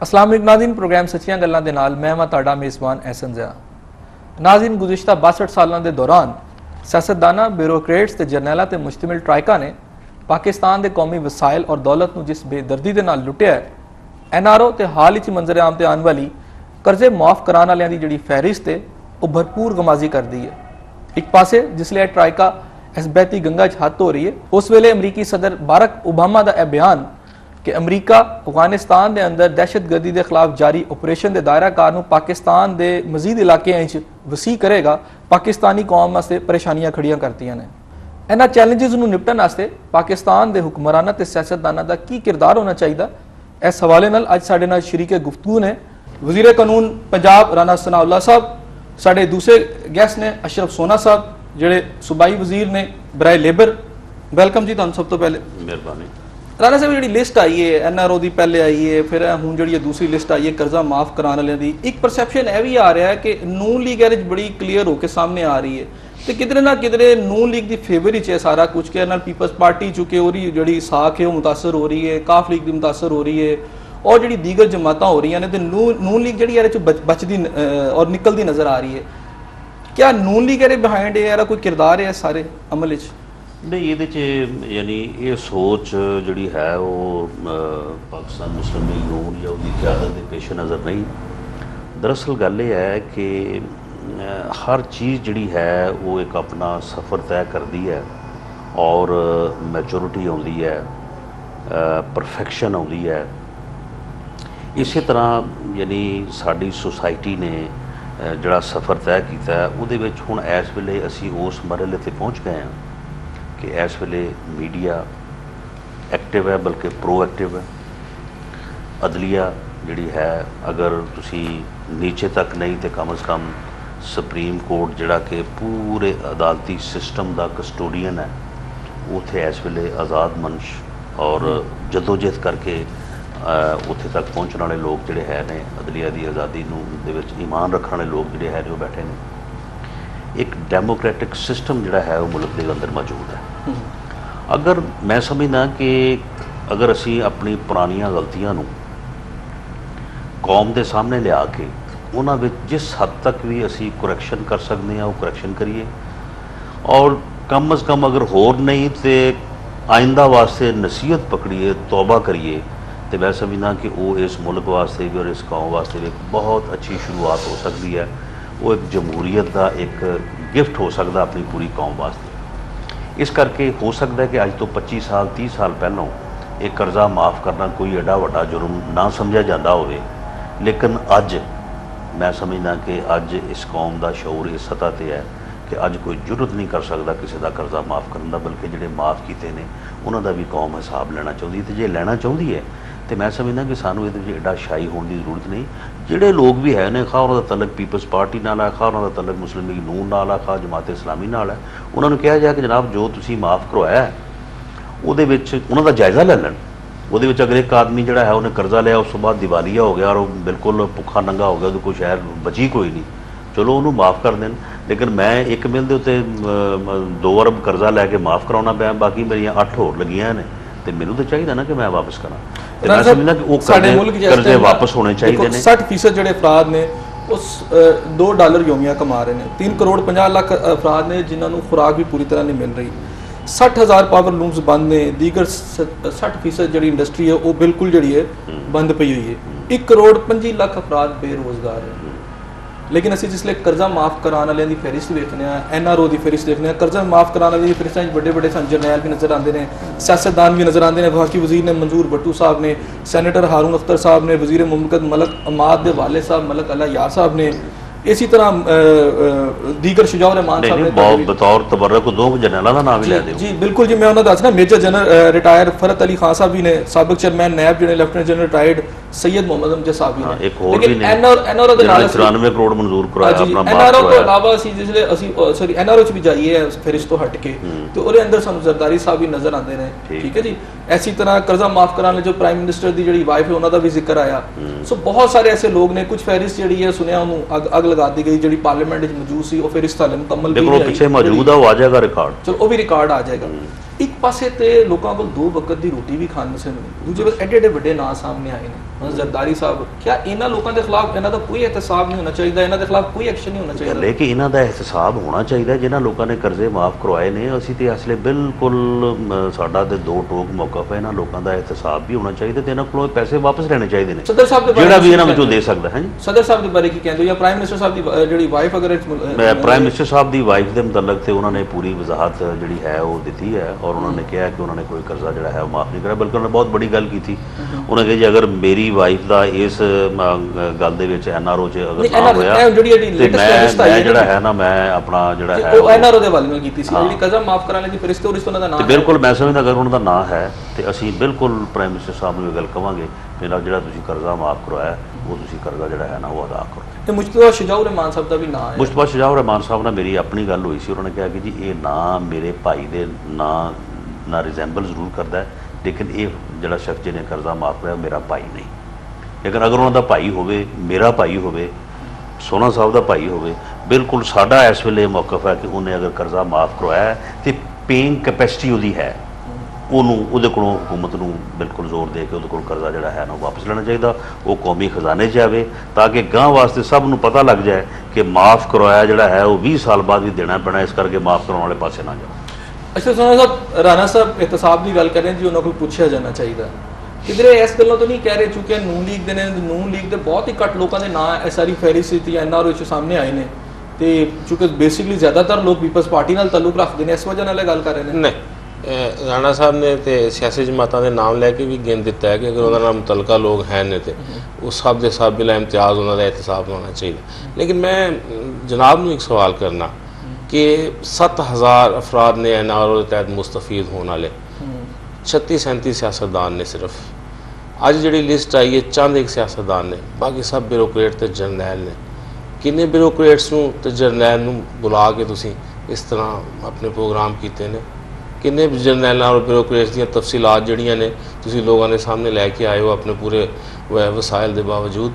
अस्सलाम वालेकुम नाज़रीन, प्रोग्राम सच्चियां गल्लां दे नाल मैं वां तुहाडा मेज़बान एहसन ज़िया। नाज़रीन, गुज़िश्ता 62 सालों के दौरान सियासतदाना, ब्यूरोक्रेट्स ते जरनैलां ते मुश्तमिल ट्राइका ने पाकिस्तान के कौमी वसाइल और दौलत को जिस बेदर्दी के नाल लुटिया है, NRO ते हाल ही मंजर आम ते आने वाली कर्जे मुआफ कराने वालियां दी जिहड़ी फहरिस्त है वो भरपूर गमाजी कर दी है। एक पासे जिसले ट्राइका इस बहती गंगा च हत्थ हो रही है, उस वेले अमरीकी सदर बारक ओबामा का यह बयान कि अमरीका अफगानिस्तान के अंदर दहशतगर्दी के खिलाफ जारी ऑपरेशन के दायराकार को पाकिस्तान के मजीद इलाके वसी करेगा, पाकिस्तानी कौम वास्ते परेशानियां खड़ियां करतियां ने। इन्हां चैलेंजेस नूं निपटन वास्ते पाकिस्तान के हुक्मराना ते सियासतदानां दा की किरदार होना चाहिए, इस हवाले नाल अज साडे नाल शरीके गुफ्तगू ने वज़ीर कानून पंजाब राणा सनाउल्लाह साहब, साडे दूसरे गैस्ट ने अशरफ सोना साहब जिहड़े सूबाई वजीर ने बराए लेबर। वेलकम जी तुहानूं सब तो पहले। मेहरबानी। राणा साहब, जी लिस्ट आई है NRO की पहले आई है, फिर हुण जी दूसरी लिस्ट आई है कर्जा माफ कराने वाले की, एक परसैप्शन यह भी आ रहा है कि नून लीग एहदे बड़ी क्लीयर होकर सामने आ रही है, तो किधरे ना किधरे नून लीग की फेवर है सारा कुछ के नाल पीपल्स पार्टी चुके हो रही जी साख है वो मुतासर हो रही है, काफ लीग भी मुतासर हो रही है और जी दीगर जमात हो रही ने, तो नून लीग जी बचती और निकलती नज़र आ रही है। क्या नून लीग एहदे बिहाइंड है, कोई किरदार है सारे अमल च? नहीं, ये यानी ये सोच जी है वो पाकिस्तान मुस्लिम लीग नून या उसकी क्यादत के पेश नज़र नहीं। दरअसल गल ये है कि हर चीज़ जी है वो एक अपना सफ़र तय करती है और मैच्योरिटी आती है, परफेक्शन आती है। इस तरह यानी साड़ी सोसाइटी ने जड़ा सफ़र तय किया उहदे विच हुण इस वेले असी उस मरहले ते पहुँच गए हैं कि इस वेले मीडिया एक्टिव है, बल्कि प्रोएक्टिव है। अदलिया जिहड़ी है अगर तुसी नीचे तक नहीं तो कम अज़ कम सुप्रीम कोर्ट जिहड़ा कि पूरे अदालती सिस्टम का कस्टोडियन है, उत्थे इस वेले आज़ाद मंश और जदोजहद करके उत्थे तक पहुँचने वाले लोग जिहड़े है ने अदलिया की आज़ादी दे विच ईमान रखने वाले लोग जिहड़े है जो बैठे ने, एक डेमोक्रेटिक सिस्टम जिहड़ा है वो मुल्क के अंदर मौजूद है। अगर मैं समझदा कि अगर असी अपनी पुरानियां गलतियां नूं कौम के सामने लिया के उन्हां विच जिस हद तक भी असी करैक्शन कर सकते हैं वो करैक्शन करिए, और कम अज़ कम अगर होर नहीं तो आइंदा वास्ते नसीहत पकड़िए, तौबा करिए, तो मैं समझदा कि वो इस मुल्क वास्ते भी और इस कौम वास्ते भी एक बहुत अच्छी शुरुआत हो सकती है। वो एक जमहूरीत का एक गिफ्ट हो सकता अपनी पूरी कौम वास्ते। इस करके हो सकता है कि अज तो 25 साल 30 साल पहलों एक कर्जा माफ़ करना कोई एडा वड्डा जुर्म ना समझा जाता होवे, लेकिन अज मैं समझदा कि अज इस कौम का शऊर इस सतह पर है कि अज कोई जुर्रत नहीं कर सकता किसी का कर्जा माफ़ करने का, बल्कि जिहड़े माफ़ किए हैं उन्हों भी कौम हिसाब लेना चाहती है। तो जे लेना चाहती है तो मैं समझदा कि सानू इहदे विच एडा शाही होने की जरूरत नहीं। जिहड़े लोग भी है ने, खा उन्होंने तलक पीपल्स पार्टी नाल है, खा उन्होंने तलक मुस्लिम लीग नून नाल है, खा जमात इस्लामी नाल है, उन्होंने कहा जाए कि जनाब जो तुसीं माफ़ करवाया है उहदे विच उन्हां दा जायज़ा ले लैण। उहदे विच अगर एक आदमी जिहड़ा है उन्हें कर्जा लिया, उस तो बाद दिवालिया हो गया और वो बिल्कुल भुखा नंगा हो गया, तो कोई शहर बची कोई नहीं, चलो उन्होंने माफ़ कर देन। लेकिन मैं एक मिल के उत्ते 2 अरब कर्जा लैके माफ़ कराउणा पिया, बाकी मेरियां 8 होर लगियां ने, तो मैनू तो चाहिए ना कि मैं वापस करा। मैं समझना कि वो कर्जे वापस होने चाहिए ने। 60% जिहड़े अफराद ने उस $2 योमिया कमा रहे हैं, 3 करोड़ 50 लाख अफराद ने जिन्होंने खुराक भी पूरी तरह नहीं मिल रही, 60,000 पावर लूम्स बंद ने, दीगर 60% जी इंडस्ट्री है वो बिल्कुल जी है बंद पई हुई है, 1 करोड़ 25 लाख अफराद बेरोजगार है। लेकिन असी जिसले कर्जा माफ़ कराने वाले की फहरिस्त देखने, NRO की फहरिस्त देखने, कर्जा माफ़ कराने वाले फहरिस्त बड़े बड़े जरनैल भी नज़र आते हैं, सियासतदान भी नज़र आते हैं। वफाकी वजीर ने मंजूर भट्टू साहब ने, सैनेटर हारून अख्तर साहब ने, वजीर मुमलकत मलक अमाद के वाले साहब मलक अल्लाह यार साहब ने, इसी तरह दीगर शुजाउर रहमान साहब ने बतौर तबर्रुक 2 जनरलों का नाम भी ले दिओ। जी बिल्कुल जी, मैं उन्होंने दसना major general retire Farhat Ali Khan Sahab भी ने, साबिक चेयरमैन नैब जिहड़े lieutenant general retired Syed Mohammad Amjad Sahab भी ने, एक और भी ने NRO दे नाल 94 करोड़ मंजूर कराया अपना बाप NRO तो अलावा असी जिसले असी सॉरी NRO च भी जाइए फहरिस्त तो हट के तो उहदे अंदर सानू जरदारी साहब भी नजर आते हैं। ठीक है जी। इसी तरह कर्जा माफ़ कराने जो प्राइम मिनिस्टर की जी वाइफ है उन्होंने भी जिक्र आया। सो बहुत सारे ऐसे लोग ने, कुछ फहरिस्त जी है सुनिया उन्होंने अग लगा दी गई जी पार्लियामेंट मौजूद सी, वो फहरिस्त हाले मुकम्मल पीछे मौजूद है, वो आ जाएगा रिकॉर्ड, चलो वो भी रिकॉर्ड आ जाएगा। एक पासे तो लोगों को 2 वक्त की रोटी भी खाने से मिली, दूजे पासे एडे एडे बड़े नाम सामने आए हैं। ਜ਼ਰਦਾਰੀ ਸਾਹਿਬ, क्या ਇਹਨਾਂ ਲੋਕਾਂ ਦੇ ਖਿਲਾਫ ਇਹਨਾਂ ਦਾ ਕੋਈ ਇਹਤਸਾਬ ਨਹੀਂ ਹੋਣਾ ਚਾਹੀਦਾ, ਇਹਨਾਂ ਦੇ ਖਿਲਾਫ ਕੋਈ ਐਕਸ਼ਨ ਨਹੀਂ ਹੋਣਾ ਚਾਹੀਦਾ? ਗੱਲ ਇਹ ਕਿ ਇਹਨਾਂ ਦਾ ਇਹਤਸਾਬ ਹੋਣਾ ਚਾਹੀਦਾ। ਜਿਨ੍ਹਾਂ ਲੋਕਾਂ ਨੇ ਕਰਜ਼ੇ ਮਾਫ ਕਰਵਾਏ ਨੇ, ਅਸੀਂ ਤੇ ਅਸਲੇ ਬਿਲਕੁਲ ਸਾਡਾ ਤੇ ਦੋ ਟੋਕ ਮੌਕਫ ਹੈ, ਇਹਨਾਂ ਲੋਕਾਂ ਦਾ ਇਹਤਸਾਬ ਵੀ ਹੋਣਾ ਚਾਹੀਦਾ ਤੇ ਇਹਨਾਂ ਕੋਲੋਂ ਪੈਸੇ ਵਾਪਸ ਲੈਣੇ ਚਾਹੀਦੇ ਨੇ, ਸਦਰ ਸਾਹਿਬ ਦੇ ਬਾਰੇ ਜਿਹੜਾ ਵੀ ਇਹਨਾਂ ਵਿੱਚੋਂ ਦੇ ਸਕਦਾ ਹੈ। ਸਦਰ ਸਾਹਿਬ ਦੇ ਬਾਰੇ ਕੀ ਕਹਿੰਦੇ ਹੋ, ਜਾਂ ਪ੍ਰਾਈਮ ਮਿਨਿਸਟਰ ਸਾਹਿਬ ਦੀ ਜਿਹੜੀ ਵਾਈਫ ਅਗਰ ਪ੍ਰਾਈਮ ਮਿਨਿਸਟਰ ਸਾਹਿਬ ਦੀ ਵਾਈਫ ਦੇ ਮੁਤਲਕ ਤੇ ਉਹਨਾਂ ਨੇ ਪੂਰੀ ਵਜ਼ਾਹਤ ਜਿਹੜੀ ਹੈ ਉਹ ਦਿੱਤੀ ਹੈ, ਔਰ ਉਹਨਾਂ ਨੇ ਕਿਹਾ ਕਿ ਉਹਨਾਂ ਨੇ ਕੋਈ ਕਰਜ਼ਾ ਜਿਹੜਾ ਹੈ ਉਹ ਮਾਫ ਨਹੀਂ ਕਰਿਆ, ਬਲਕਿ ਉਹਨਾਂ ਨੇ ਬਹੁਤ ਬੜੀ ਗੱਲ ਕੀਤੀ। ਉਹਨਾਂ ਨੇ ਕਿਹਾ ਜੀ ਅਗਰ ਮੇਰੀ ਵਾਈਫ ਦਾ ਇਸ ਗੱਲ ਦੇ ਵਿੱਚ NRO 'ਚ ਅਗਰ ਨਾ ਹੋਇਆ ਤੇ ਮੈਂ ਜਿਹੜਾ ਹੈ ਨਾ, ਮੈਂ ਆਪਣਾ ਜਿਹੜਾ ਹੈ ਉਹ NRO ਦੇ ਵਾਲੀ ਨੂੰ ਕੀਤੀ ਸੀ ਜਿਹੜੀ ਕਰਜ਼ਾ ਮਾਫ ਕਰਾਉਣ ਦੀ ਫਰਿਸ਼ਤੇ ਔਰ ਇਸ ਤੋਂ ਉਹਨਾਂ ਦਾ ਨਾਮ, ਬਿਲਕੁਲ ਮੈਂ ਸਮਝਦਾ ਅਗਰ ਉਹਨਾਂ ਦਾ ਨਾਂ ਹੈ ਤੇ ਅਸੀਂ ਬਿਲਕੁਲ ਪ੍ਰਾਈਮ ਮਿਨਿਸਟਰ ਸਾਹਿਬ ਨੂੰ ਇਹ ਗੱਲ ਕਵਾਂਗੇ, ਮੇਰਾ ਜਿਹੜਾ ਤੁਸੀਂ ਕਰਜ਼ਾ ਮਾਫ ਕਰਵਾਇਆ ਉਹ ਤੁਸੀਂ ਕਰਜ਼ਾ ਜਿਹੜਾ ਹੈ ਨਾ ਉਹ ਅਦਾ ਕਰੋ। ਤੇ ਮੁਸ਼ਤਬਾ ਸ਼ਜਾਉਰ ਰਹਿਮਾਨ ਸਾਹਿਬ ਦਾ ਵੀ ਨਾਂ ਹੈ। ਮੁਸ਼ਤਬਾ ਸ਼ਜਾਉਰ ਰਹਿਮਾਨ ਸਾਹਿਬ ਨਾਲ ਮੇਰੀ ਆਪਣੀ ਗੱਲ ਹੋਈ ਸੀ, ਉਹਨਾਂ ਨੇ ਕਿਹਾ ਕਿ ਜੀ ਇਹ ਨਾਂ ਮੇਰੇ ਭਾਈ ਦੇ ਨਾਂ ਨਾਲ ਰਿਜ਼ੈਂਬਲ ਜ਼ਰੂਰ ਕਰਦਾ ਹੈ, ਲੇਕਿਨ ਇਹ ਜਿਹੜਾ ਸ਼ਖਸ ਜਿਹਨੇ ਕਰਜ਼ਾ ਮਾਫ ਕਰਿਆ ਮੇਰਾ ਭਾਈ ਨਹੀਂ। ਲੇਕਿਨ ਅਗਰ ਉਹਨਾਂ ਦਾ ਭਾਈ ਹੋਵੇ, ਮੇਰਾ ਭਾਈ ਹੋਵੇ, ਸੋਨਾ ਸਾਹਿਬ ਦਾ ਭਾਈ ਹੋਵੇ, ਬਿਲਕੁਲ ਸਾਡਾ ਇਸ ਵੇਲੇ ਮੌਕਫ ਹੈ ਕਿ ਉਹਨੇ ਅਗਰ ਕਰਜ਼ਾ ਮਾਫ ਕਰਵਾਇਆ ਤੇ ਪੇਇੰਗ ਕੈਪੈਸਿਟੀ ਉਹਦੀ ਹੈ, ਉਹਨੂੰ ਉਹਦੇ ਕੋਲੋਂ ਹੁਕੂਮਤ ਨੂੰ ਬਿਲਕੁਲ ਜ਼ੋਰ ਦੇ ਕੇ ਉਹਦੇ ਕੋਲ ਕਰਜ਼ਾ ਜਿਹੜਾ ਹੈ ਨਾ ਵਾਪਸ ਲੈਣਾ ਚਾਹੀਦਾ, ਉਹ ਕੌਮੀ ਖਜ਼ਾਨੇ 'ਚ ਆਵੇ ਤਾਂ ਕਿ ਗਾਂ ਵਾਸਤੇ ਸਭ ਨੂੰ ਪਤਾ ਲੱਗ ਜਾਏ ਕਿ ਮਾਫ ਕਰਵਾਇਆ ਜਿਹੜਾ ਹੈ ਉਹ 20 ਸਾਲ ਬਾਅਦ ਵੀ ਦੇਣਾ ਪੈਣਾ, ਇਸ ਕਰਕੇ ਮਾਫ ਕਰਾਉਣ ਵਾਲੇ ਪਾਸੇ ਨਾ ਜਾਓ। ਅੱਛਾ ਸੋਨਾ ਸਾਹਿਬ, ਰਾਣਾ ਸਾਹਿਬ ਇਹਤਸਾਬ ਦੀ ਗੱਲ ਕਰ ਰਹੇ ਜੀ, ਉਹਨਾਂ ਕੋਲ ਪੁੱਛਿਆ ਜਾਣਾ ਚਾਹੀਦਾ ਕਿਧਰੇ ਇਸ ਗੱਲੋਂ ਤਾਂ ਨਹੀਂ ਕਹਿ ਰਹੇ, ਚੂੰਕਿ ਨੂਨ ਲੀਗ ਦੇ ਨੇ, ਨੂਨ ਲੀਗ ਦੇ ਬਹੁਤ ਹੀ ਘੱਟ ਲੋਕਾਂ ਦੇ ਨਾਂ ਇਹ ਸਾਰੀ ਫਹਿਰਿਸਤ ਜਾਂ NRO 'ਚ ਸਾਹਮਣੇ ਆਏ ਨੇ, ਤੇ ਚੂੰਕਿ ਬੇਸਿਕਲੀ ਜ਼ਿਆਦਾਤਰ ਲੋਕ ਪੀਪਲਸ ਪਾਰਟੀ ਨਾਲ ਤਾਲੁਕ ਰੱਖਦੇ ਨੇ, ਇਸ ਵਜ੍ਹਾ ਨਾਲ ਇਹ ਗੱਲ ਕਰ ਰਹੇ ਨੇ। ਨਹੀਂ, ਰਾਣਾ ਸਾਹਿਬ ਨੇ ਤੇ ਸਿਆਸੀ ਜਮਾਤਾਂ ਦੇ ਨਾਮ ਲੈ ਕੇ ਵੀ ਗਿਣ ਦਿੱਤਾ ਹੈ ਕਿ ਅਗਰ ਉਹਨਾਂ ਨਾਲ ਮੁਤਲਕਾ ਲੋਕ ਹੈ ਨੇ ਤੇ ਉਹ ਸਭ ਦੇ ਸਭ ਬਿਲਾ ਇਮਤਿਆਜ਼ ਉਹਨਾਂ ਦਾ ਇਹਤਸਾਬ ਹੋਣਾ ਚਾਹੀਦਾ। ਲੇਕਿਨ ਮੈਂ ਜਨਾਬ ਨੂੰ ਇੱਕ ਸਵਾਲ ਕਰਨਾ ਕਿ 7000 ਅਫਰਾਦ ਨੇ NRO ਦੇ ਤਹਿਤ ਮੁਸਤਫੀਦ ਹੋਣ ਵਾਲੇ, 36-37 ਸਿਆਸਤਦਾਨ ਨੇ ਸਿਰਫ। ਅੱਜ ਜਿਹੜੀ ਲਿਸਟ ਆਈ ਹੈ ਚੰਦ ਇੱਕ ਸਿਆਸਤਦਾਨ ਨੇ, ਬਾਕੀ ਸਭ ਬਿਊਰੋਕਰੇਟ ਤੇ ਜਰਨੈਲ ਨੇ। ਕਿੰਨੇ ਬਿਊਰੋਕਰੇਟਸ ਨੂੰ ਤੇ ਜਰਨੈਲ ਨੂੰ ਬੁਲਾ ਕੇ ਤੁਸੀਂ ਇਸ ਤਰ੍ਹਾਂ ਆਪਣੇ ਪ੍ਰੋਗਰਾਮ ਕੀਤੇ ਨੇ? ਕਿੰਨੇ ਜਰਨੈਲਾਂ ਔਰ ਬਿਊਰੋਕਰੇਟਸ ਦੀਆਂ ਤਫਸੀਲਾਤ ਜਿਹੜੀਆਂ ਨੇ ਤੁਸੀਂ ਲੋਕਾਂ ਦੇ ਸਾਹਮਣੇ ਲੈ ਕੇ ਆਏ ਹੋ ਆਪਣੇ ਪੂਰੇ ਵਸਾਇਲ ਦੇ ਬਾਵਜੂਦ?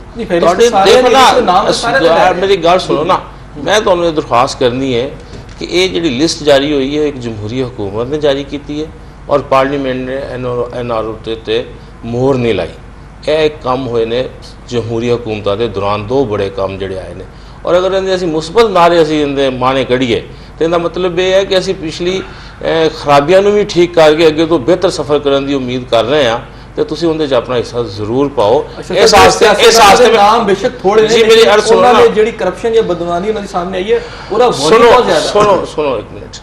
ਮੇਰੀ ਗੱਲ ਸੁਣੋ ਨਾ, ਮੈਂ ਤੁਹਾਨੂੰ ਇਹ ਦਰਖਾਸਤ ਕਰਨੀ ਹੈ ਕਿ ਇਹ ਜਿਹੜੀ ਲਿਸਟ ਜਾਰੀ ਹੋਈ ਹੈ ਇੱਕ ਜਮਹੂਰੀ हुकूमत ने जारी की है और पार्लीमेंट ने NRO ते मोहर नहीं लाई। ਇਹ ਕੰਮ ਹੋਏ ਨੇ ਜਮਹੂਰੀ ਹਕੂਮਤਾਂ ਦੇ ਦੌਰਾਨ, ਦੋ ਬੜੇ ਕੰਮ ਜਿਹੜੇ ਆਏ ਨੇ। ਔਰ ਅਗਰ ਇਹਦੇ ਅਸੀਂ ਮੁਸਬਤ ਨਾਰੇ ਅਸੀਂ ਇਹਦੇ ਮਾਣੇ ਕੱਢੀਏ ਤੇ ਇਹਦਾ ਮਤਲਬ ਇਹ ਹੈ ਕਿ ਅਸੀਂ ਪਿਛਲੀ ਖਰਾਬੀਆਂ ਨੂੰ ਵੀ ਠੀਕ ਕਰਕੇ ਅੱਗੇ ਤੋਂ ਬਿਹਤਰ ਸਫ਼ਰ ਕਰਨ ਦੀ ਉਮੀਦ ਕਰ ਰਹੇ ਹਾਂ, ਤੇ ਤੁਸੀਂ ਉਹਦੇ 'ਚ ਆਪਣਾ ਹਿੱਸਾ ਜ਼ਰੂਰ ਪਾਓ। ਇਸ ਵਾਸਤੇ ਨਾਮ ਬੇਸ਼ੱਕ ਥੋੜੇ ਨੇ, ਜੀ ਮੇਰੀ ਅਰਜ਼ ਸੁਣੋ ਨਾ, ਜਿਹੜੀ ਕਰਪਸ਼ਨ ਜਾਂ ਬਦਨਾਮੀ ਉਹਨਾਂ ਦੇ ਸਾਹਮਣੇ ਆਈ ਹੈ ਉਹਦਾ ਵੋਲਿਊਮ ਬਹੁਤ ਜ਼ਿਆਦਾ ਹੈ। ਸੁਣੋ ਇੱਕ ਮਿੰਟ,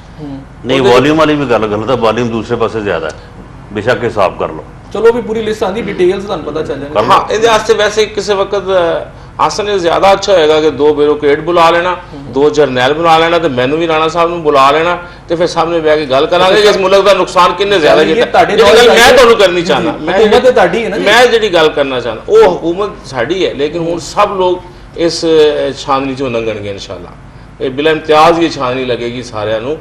ਨਹੀਂ ਵੋਲਿਊਮ ਵਾਲੀ ਵੀ ਗੱਲ ਗਲਤ ਹੈ, ਵੋਲਿਊਮ ਦੂਸਰੇ ਪਾਸੇ ਜ਼ਿਆਦਾ ਹੈ, ਬੇਸ਼ੱਕ ਹਿਸਾਬ ਕਰ ਲਓ। ਚਲੋ ਵੀ ਪੂਰੀ ਲਿਸਟ ਆਂਦੀ, ਡਿਟੇਲਸ ਤੁਹਾਨੂੰ ਪਤਾ ਚੱਲ ਜਾਣਗੇ। ਹਾਂ, ਇਹਦੇ ਵਾਸਤੇ ਵੈਸੇ ਕਿਸੇ ਵਕਤ ਆਸਨ ਜ਼ਿਆਦਾ ਅੱਛਾ ਹੋਏਗਾ ਕਿ ਦੋ ਬਿਊਰੋਕਰੇਟ ਬੁਲਾ ਲੈਣਾ, ਦੋ ਜਰਨੈਲ ਬੁਲਾ ਲੈਣਾ ਤੇ ਮੈਨੂੰ ਵੀ ਰਾਣਾ ਸਾਹਿਬ ਨੂੰ ਬੁਲਾ ਲੈਣਾ ਤੇ ਫਿਰ ਸਾਹਮਣੇ ਬਹਿ ਕੇ ਗੱਲ ਕਰਾਂਗੇ ਕਿ ਇਸ ਮੁਲਕ ਦਾ ਨੁਕਸਾਨ ਕਿੰਨੇ ਜ਼ਿਆਦਾ ਕੀਤਾ। ਮੈਂ ਤੁਹਾਨੂੰ ਕਰਨੀ ਚਾਹਨਾ, ਮੈਂ ਜਿਹੜੀ ਗੱਲ ਕਰਨਾ ਚਾਹਨਾ ਉਹ ਹੁਕੂਮਤ ਸਾਡੀ ਹੈ, ਲੇਕਿਨ ਹੁਣ ਸਭ ਲੋਕ ਇਸ ਛਾਨਣੀ ਚੋਂ ਲੰਘਣਗੇ ਇਨਸ਼ਾਅੱਲਾ। ਇਹ ਬਿਲਾ ਇਮਤਿਆਜ਼ ਦੀ ਛਾਨਣੀ ਲੱਗੇਗੀ ਸਾਰਿਆਂ ਨੂੰ।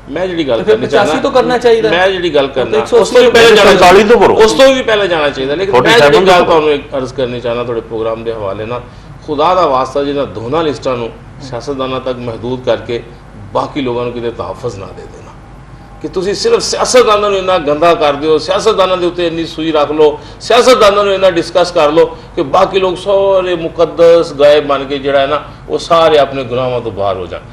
ਮੈਂ ਜਿਹੜੀ ਗੱਲ ਕਰਨੀ ਚਾਹਨਾ ਤੋਂ ਕਰਨਾ ਚਾਹੀਦਾ, ਮੈਂ ਜਿਹੜੀ ਗੱਲ ਕਰਨਾ ਉਸ ਤੋਂ ਵੀ ਪਹਿਲੇ ਜਾਣਾ ਚਾਹੀਦਾ, ਉਸ ਤੋਂ ਵੀ ਪਹਿਲੇ ਜਾਣਾ ਚਾਹੀਦਾ। ਲੇਕਿਨ ਮੈਂ ਜਿਹੜੀ ਗੱਲ ਤੁਹਾਨੂੰ ਇੱਕ ਅਰਜ਼ ਕਰਨੀ ਚਾਹਨਾ ਤੁਹਾਡੇ ਪ੍ਰੋਗਰਾਮ ਦੇ ਹਵਾਲੇ ਨਾਲ, खुदा का वास्ता जिन्होंने दोनों लिस्टों सियासतदानों तक महदूद करके बाकी लोगों को कितने तहफ़्फ़ुज़ ना दे देना कि तुसी सिर्फ सियासतदानों को इन्ना गंदा कर दो, सियासतदानों के उत्ते इन्नी सूई रख लो, सियासतदानों को इन्ना डिस्कस कर लो कि बाकी लोग सारे मुकद्दस गायब बन के जिहड़ा है ना वो सारे अपने गुनाहों तो बाहर हो जाए।